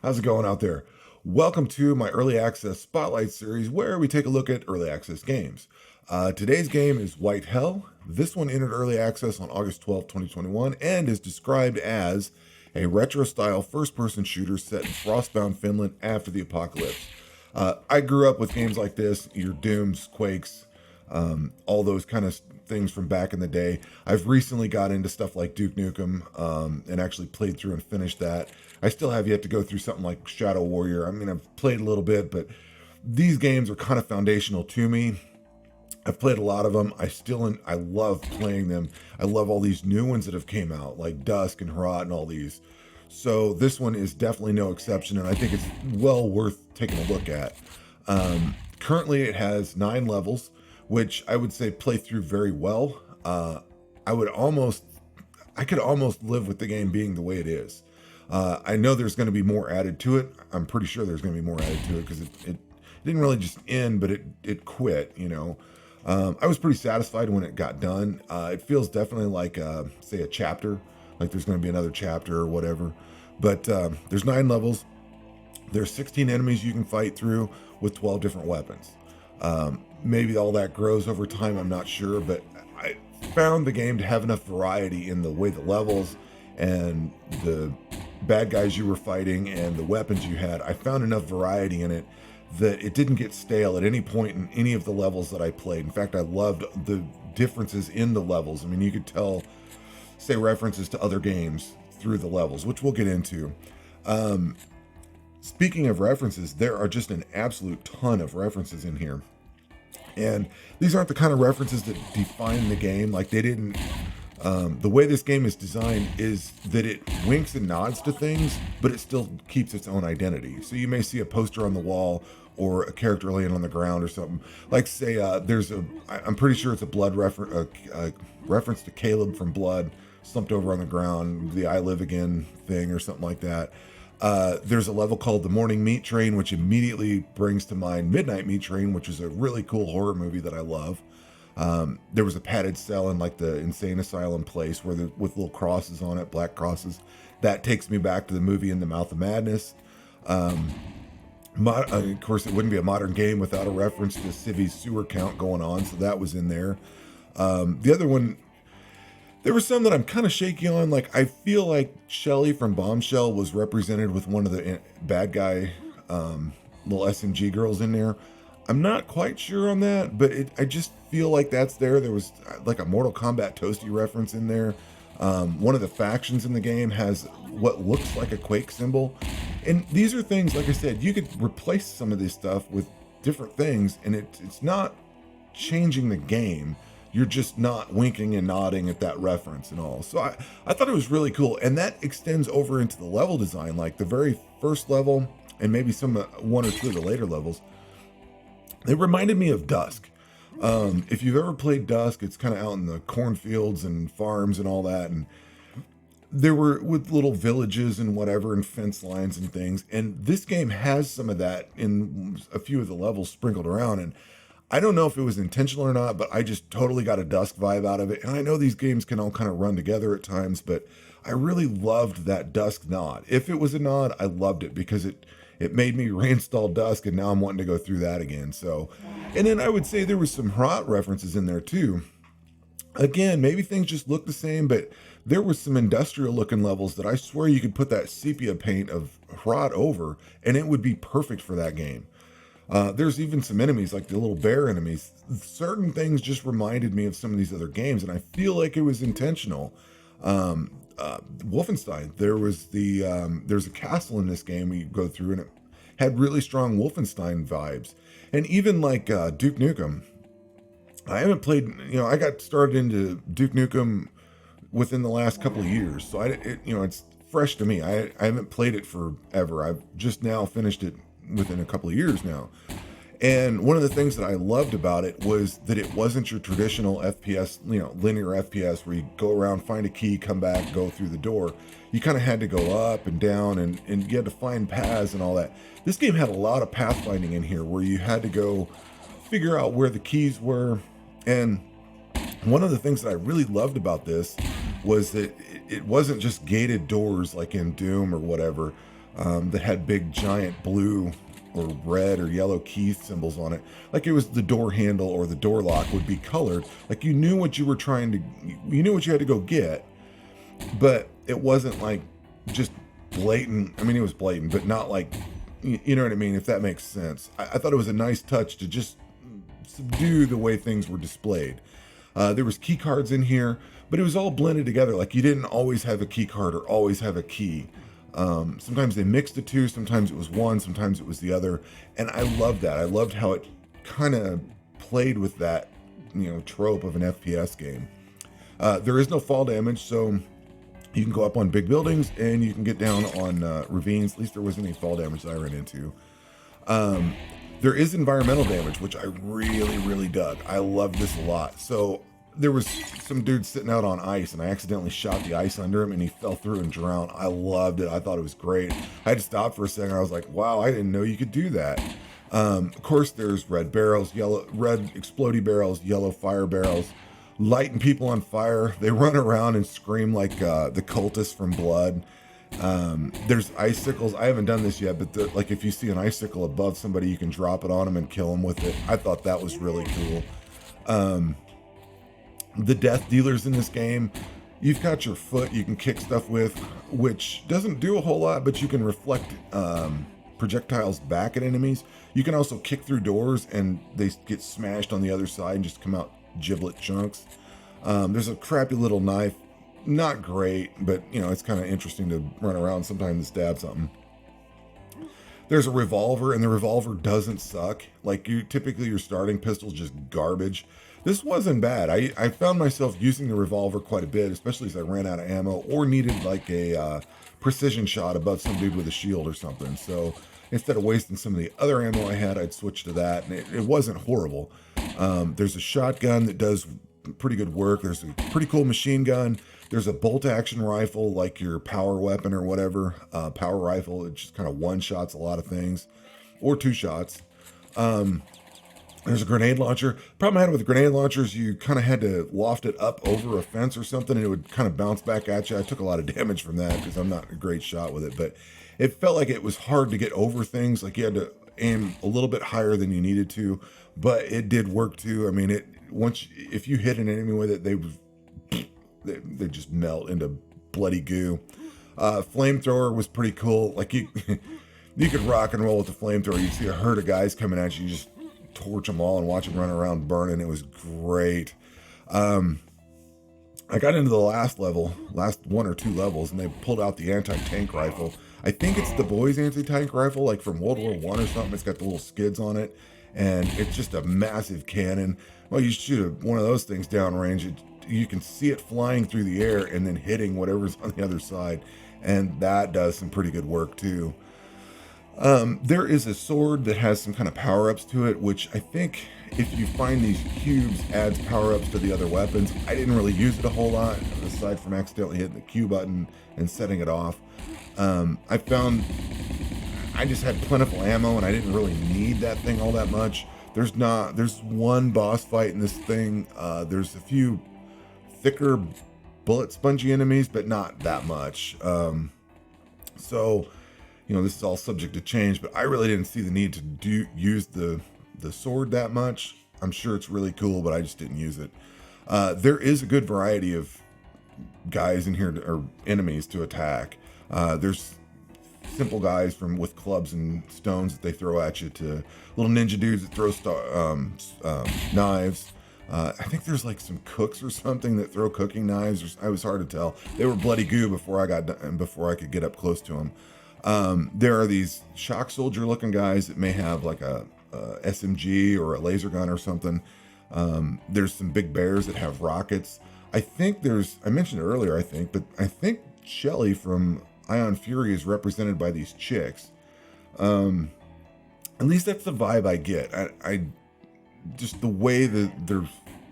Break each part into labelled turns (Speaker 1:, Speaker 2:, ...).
Speaker 1: How's it going out there? Welcome to my Early Access Spotlight series where we take a look at early access games. Today's game is White Hell. This one entered early access on August 12th, 2021, and is described as a retro-style first-person shooter set in Frostbound Finland after the apocalypse. I grew up with games like this, your Dooms, Quakes, all those kind of things from back in the day. I've recently got into stuff like Duke Nukem and actually played through and finished that. I still have yet to go through something like Shadow Warrior. I mean, I've played a little bit, but these games are kind of foundational to me. I've played a lot of them. I love playing them. I love all these new ones that have came out, like Dusk and Herat and all these. So this one is definitely no exception, and I think it's well worth taking a look at. Currently, it has 9 levels, which I would say play through very well. I could almost live with the game being the way it is. I know there's going to be more added to it. I'm pretty sure there's going to be more added to it because it didn't really just end, but it quit, you know. I was pretty satisfied when it got done. It feels definitely like, say, a chapter, like there's going to be another chapter or whatever. But there's 9 levels. There's 16 enemies you can fight through with 12 different weapons. Maybe all that grows over time, I'm not sure, but I found the game to have enough variety in the way the levels and the bad guys you were fighting and the weapons you had. I found enough variety in it that it didn't get stale at any point in any of the levels that I played. In fact, I loved the differences in the levels. I mean, you could tell, say, references to other games through the levels, which we'll get into. Speaking of references, there are just an absolute ton of references in here. And these aren't the kind of references that define the game. Like, they didn't... the way this game is designed is that it winks and nods to things, but it still keeps its own identity. So you may see a poster on the wall or a character laying on the ground or something. Like, say, I'm pretty sure it's a reference to Caleb from Blood, slumped over on the ground, the I Live Again thing or something like that. There's a level called The Morning Meat Train, which immediately brings to mind Midnight Meat Train, which is a really cool horror movie that I love. There was a padded cell in like the insane asylum place with little crosses on it, black crosses. That takes me back to the movie In the Mouth of Madness. Of course, it wouldn't be a modern game without a reference to Civi's sewer count going on, so that was in there. The other one, there were some that I'm kind of shaky on. Like, I feel like Shelly from Bombshell was represented with one of the bad guy little SMG girls in there. I'm not quite sure on that, but I just feel like that's there. There was like a Mortal Kombat Toasty reference in there. One of the factions in the game has what looks like a Quake symbol. And these are things, like I said, you could replace some of this stuff with different things, and it's not changing the game. You're just not winking and nodding at that reference and all. So I thought it was really cool. And that extends over into the level design, like the very first level and maybe one or two of the later levels. It reminded me of Dusk. If you've ever played Dusk, it's kind of out in the cornfields and farms and all that. And there were with little villages and whatever and fence lines and things. And this game has some of that in a few of the levels sprinkled around. And I don't know if it was intentional or not, but I just totally got a Dusk vibe out of it. And I know these games can all kind of run together at times, but I really loved that Dusk nod. If it was a nod, I loved it because it made me reinstall Dusk, and now I'm wanting to go through that again. So, and then I would say there was some Herat references in there too. Again, maybe things just look the same, but there was some industrial looking levels that I swear you could put that sepia paint of Herat over, and it would be perfect for that game. There's even some enemies, like the little bear enemies. Certain things just reminded me of some of these other games, and I feel like it was intentional. Wolfenstein, there's a castle in this game we go through, and it had really strong Wolfenstein vibes. And even like Duke Nukem, I haven't played, I got started into Duke Nukem within the last couple of years, so it's fresh to me. I haven't played it forever. I've just now finished it within a couple of years now. And one of the things that I loved about it was that it wasn't your traditional FPS, linear FPS where you go around, find a key, come back, go through the door. You kind of had to go up and down and you had to find paths and all that. This game had a lot of pathfinding in here where you had to go figure out where the keys were. And one of the things that I really loved about this was that it wasn't just gated doors like in Doom or whatever. that had big giant blue or red or yellow key symbols on it. Like it was the door handle or the door lock would be colored. Like you knew what you were you knew what you had to go get, but it wasn't like just blatant. I mean, it was blatant, but not like, you know what I mean? If that makes sense. I thought it was a nice touch to just subdue the way things were displayed. There was key cards in here, but it was all blended together. Like you didn't always have a key card or always have a key. Sometimes they mixed the two, sometimes it was one, sometimes it was the other. And I loved that. I loved how it kind of played with that, trope of an FPS game. There is no fall damage, so you can go up on big buildings and you can get down on ravines. At least there wasn't any fall damage that I ran into. There is environmental damage, which I really, really dug. I loved this a lot. So there was some dude sitting out on ice and I accidentally shot the ice under him and he fell through and drowned. I loved it. I thought it was great. I had to stop for a second. I was like, wow, I didn't know you could do that. Of course, there's red barrels, red explodey barrels, yellow fire barrels, lighting people on fire. They run around and scream like the cultists from Blood. There's icicles. I haven't done this yet, but like if you see an icicle above somebody, you can drop it on them and kill them with it. I thought that was really cool. The death dealers in this game, you've got your foot you can kick stuff with, which doesn't do a whole lot, but you can reflect projectiles back at enemies. You can also kick through doors and they get smashed on the other side and just come out giblet chunks. There's a crappy little knife. Not great, but it's kind of interesting to run around sometimes and stab something. There's a revolver, and the revolver doesn't suck. Like typically your starting pistol's just garbage. This wasn't bad. I found myself using the revolver quite a bit, especially as I ran out of ammo or needed like a precision shot above some dude with a shield or something. So instead of wasting some of the other ammo I had, I'd switch to that, and it wasn't horrible. There's a shotgun that does pretty good work. There's a pretty cool machine gun. There's a bolt action rifle, like your power weapon or whatever, power rifle. It just kind of one shots a lot of things, or two shots. There's a grenade launcher. Problem I had with grenade launchers, you kind of had to loft it up over a fence or something, and it would kind of bounce back at you. I took a lot of damage from that because I'm not a great shot with it, but it felt like it was hard to get over things. Like you had to aim a little bit higher than you needed to, but it did work too. I mean, if you hit an enemy with it, they just melt into bloody goo. Flamethrower was pretty cool. Like you could rock and roll with the flamethrower. You'd see a herd of guys coming at you. You just torch them all and watch them run around burning. It was great. I got into the last one or two levels, and they pulled out the anti-tank rifle. I think it's the boys' anti-tank rifle, like from World War I or something. It's got the little skids on it, and it's just a massive cannon. Well, you shoot one of those things downrange, you can see it flying through the air and then hitting whatever's on the other side, and that does some pretty good work too. There is a sword that has some kind of power-ups to it, which I think if you find these cubes adds power-ups to the other weapons. I didn't really use it a whole lot, aside from accidentally hitting the Q button and setting it off. I found I just had plentiful ammo and I didn't really need that thing all that much. There's one boss fight in this thing. There's a few thicker bullet spongy enemies, but not that much. So this is all subject to change, but I really didn't see the need to use the sword that much. I'm sure it's really cool, but I just didn't use it. There is a good variety of guys in here, or enemies to attack. There's simple guys with clubs and stones that they throw at you, to little ninja dudes that throw knives. I think there's like some cooks or something that throw cooking knives. I was hard to tell. They were bloody goo before I could get up close to them. There are these shock soldier looking guys that may have like a SMG or a laser gun or something. There's some big bears that have rockets. I mentioned it earlier, but I think Shelly from Ion Fury is represented by these chicks. At least that's the vibe I get. I just the way that they're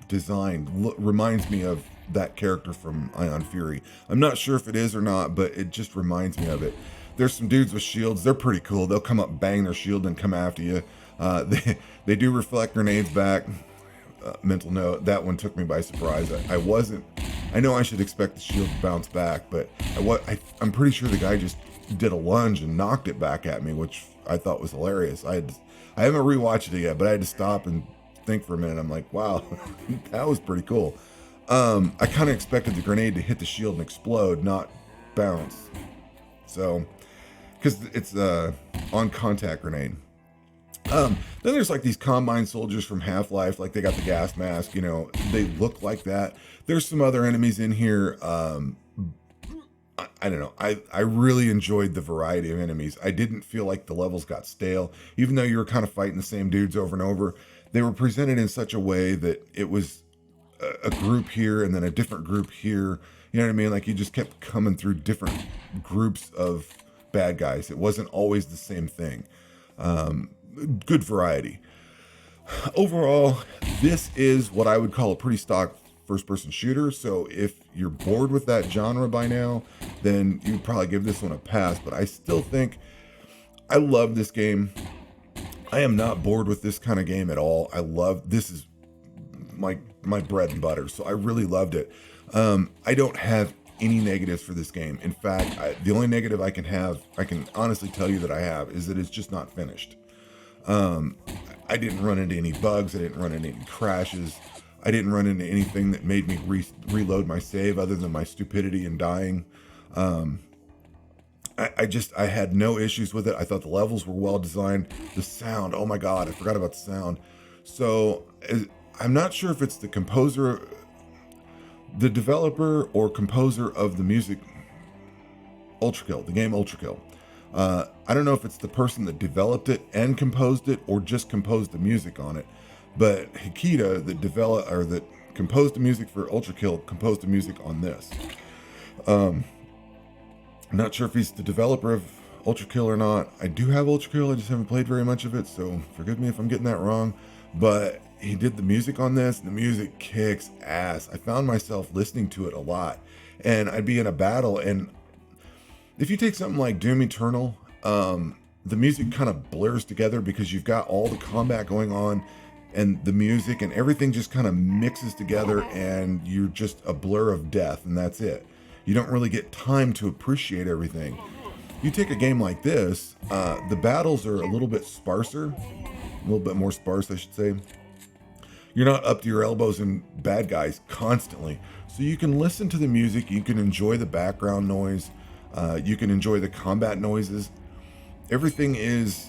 Speaker 1: designed reminds me of that character from Ion Fury. I'm not sure if it is or not, but it just reminds me of it. There's some dudes with shields. They're pretty cool. They'll come up, bang their shield, and come after you. They do reflect grenades back. Mental note, that one took me by surprise. I know I should expect the shield to bounce back, but I'm pretty sure the guy just did a lunge and knocked it back at me, which I thought was hilarious. I haven't rewatched it yet, but I had to stop and think for a minute. I'm like, wow, that was pretty cool. I kind of expected the grenade to hit the shield and explode, not bounce. So, because it's on contact grenade. Then there's like these Combine soldiers from Half-Life, like they got the gas mask, you know, they look like that. There's some other enemies in here. I don't know. I really enjoyed the variety of enemies. I didn't feel like the levels got stale, even though you were kind of fighting the same dudes over and over. They were presented in such a way that it was a group here and then a different group here. You know what I mean? Like you just kept coming through different groups of bad guys. It wasn't always the same thing. Good variety. Overall, this is what I would call a pretty stock first-person shooter. So if you're bored with that genre by now, then you'd probably give this one a pass. But I still think I love this game. I am not bored with this kind of game at all. This is my bread and butter. So I really loved it. I don't have any negatives for this game. In fact, the only negative I can honestly tell you that I have, is that it's just not finished. I didn't run into any bugs. I didn't run into any crashes. I didn't run into anything that made me reload my save other than my stupidity and dying. I had no issues with it. I thought the levels were well designed. The sound, oh my God, I forgot about the sound. So I'm not sure if it's the composer, the developer or composer of the music, the game Ultrakill. I don't know if it's the person that developed it and composed it or just composed the music on it. But Hikita, that composed the music for Ultrakill, composed the music on this. I'm not sure if he's the developer of Ultrakill or not. I do have Ultrakill, I just haven't played very much of it, so forgive me if I'm getting that wrong. But he did the music on this, and the music kicks ass. I found myself listening to it a lot. And I'd be in a battle, and if you take something like Doom Eternal, the music kind of blurs together because you've got all the combat going on, and the music and everything just kind of mixes together, and you're just a blur of death, and that's it. You don't really get time to appreciate everything. You take a game like this, the battles are a little bit sparser, a little bit more sparse, I should say. You're not up to your elbows in bad guys constantly. So you can listen to the music, you can enjoy the background noise, you can enjoy the combat noises. Everything is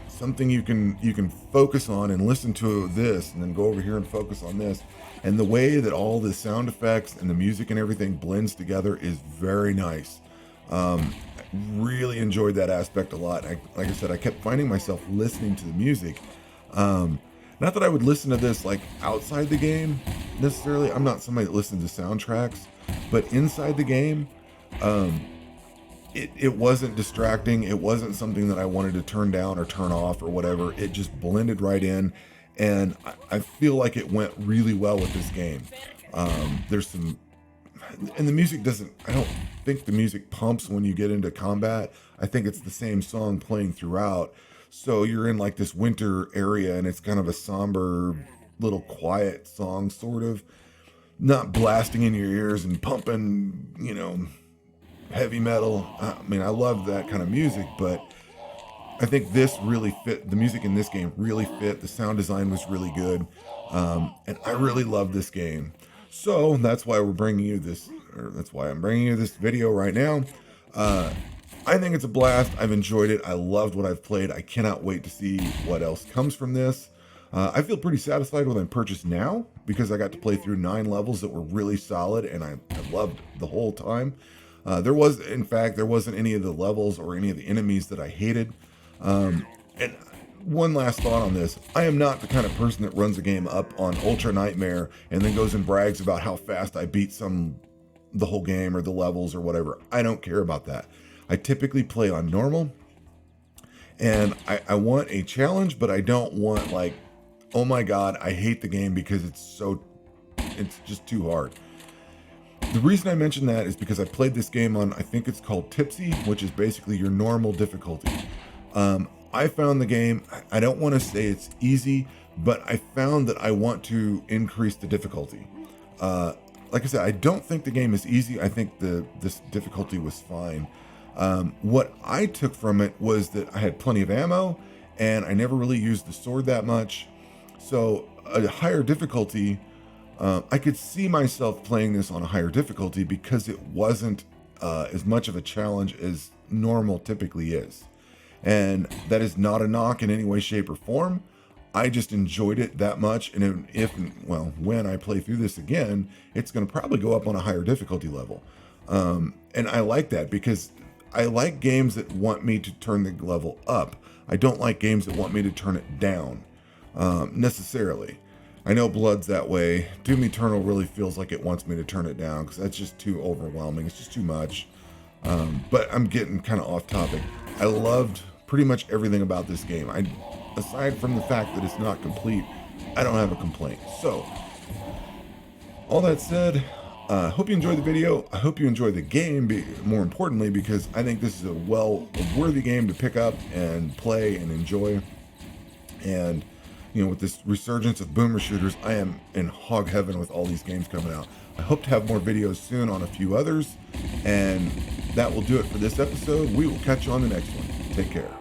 Speaker 1: something you can focus on and listen to this and then go over here and focus on this. And the way that all the sound effects and the music and everything blends together is very nice. Really enjoyed that aspect a lot. Like I said, I kept finding myself listening to the music. Not that I would listen to this like outside the game necessarily. I'm not somebody that listens to soundtracks, but inside the game, it wasn't distracting. It wasn't something that I wanted to turn down or turn off or whatever. It just blended right in, and I feel like it went really well with this game. There's some, and the music doesn't, I don't think the music pumps when you get into combat. I think it's the same song playing throughout. So you're in like this winter area, and it's kind of a somber, little quiet song, sort of. Not blasting in your ears and pumping, you know, heavy metal. I mean, I love that kind of music, but I think this really fit. The music in this game really fit. The sound design was really good. And I really love this game. So that's why we're bringing you this, or that's why I'm bringing you this video right now. I think it's a blast. I've enjoyed it. I loved what I've played. I cannot wait to see what else comes from this. I feel pretty satisfied with my purchase now because I got to play through 9 levels that were really solid, and I loved the whole time. There wasn't any of the levels or any of the enemies that I hated. And one last thought on this. I am not the kind of person that runs a game up on Ultra Nightmare and then goes and brags about how fast I beat the whole game or the levels or whatever. I don't care about that. I typically play on normal, and I want a challenge, but I don't want like, oh my God, I hate the game because it's just too hard. The reason I mention that is because I played this game on, I think it's called Tipsy, which is basically your normal difficulty. I found the game, I don't want to say it's easy, but I found that I want to increase the difficulty. Like I said, I don't think the game is easy. I think this difficulty was fine. What I took from it was that I had plenty of ammo, and I never really used the sword that much. So a higher difficulty, I could see myself playing this on a higher difficulty because it wasn't as much of a challenge as normal typically is. And that is not a knock in any way, shape, or form. I just enjoyed it that much. And when I play through this again, it's going to probably go up on a higher difficulty level. And I like that because I like games that want me to turn the level up. I don't like games that want me to turn it down necessarily. I know Blood's that way. Doom Eternal really feels like it wants me to turn it down because that's just too overwhelming. It's just too much. But I'm getting kind of off topic. I loved pretty much everything about this game. Aside from the fact that it's not complete, I don't have a complaint. So, all that said, hope you enjoyed the video. I hope you enjoyed the game, more importantly, because I think this is a worthy game to pick up and play and enjoy. And, with this resurgence of boomer shooters, I am in hog heaven with all these games coming out. I hope to have more videos soon on a few others. And that will do it for this episode. We will catch you on the next one. Take care.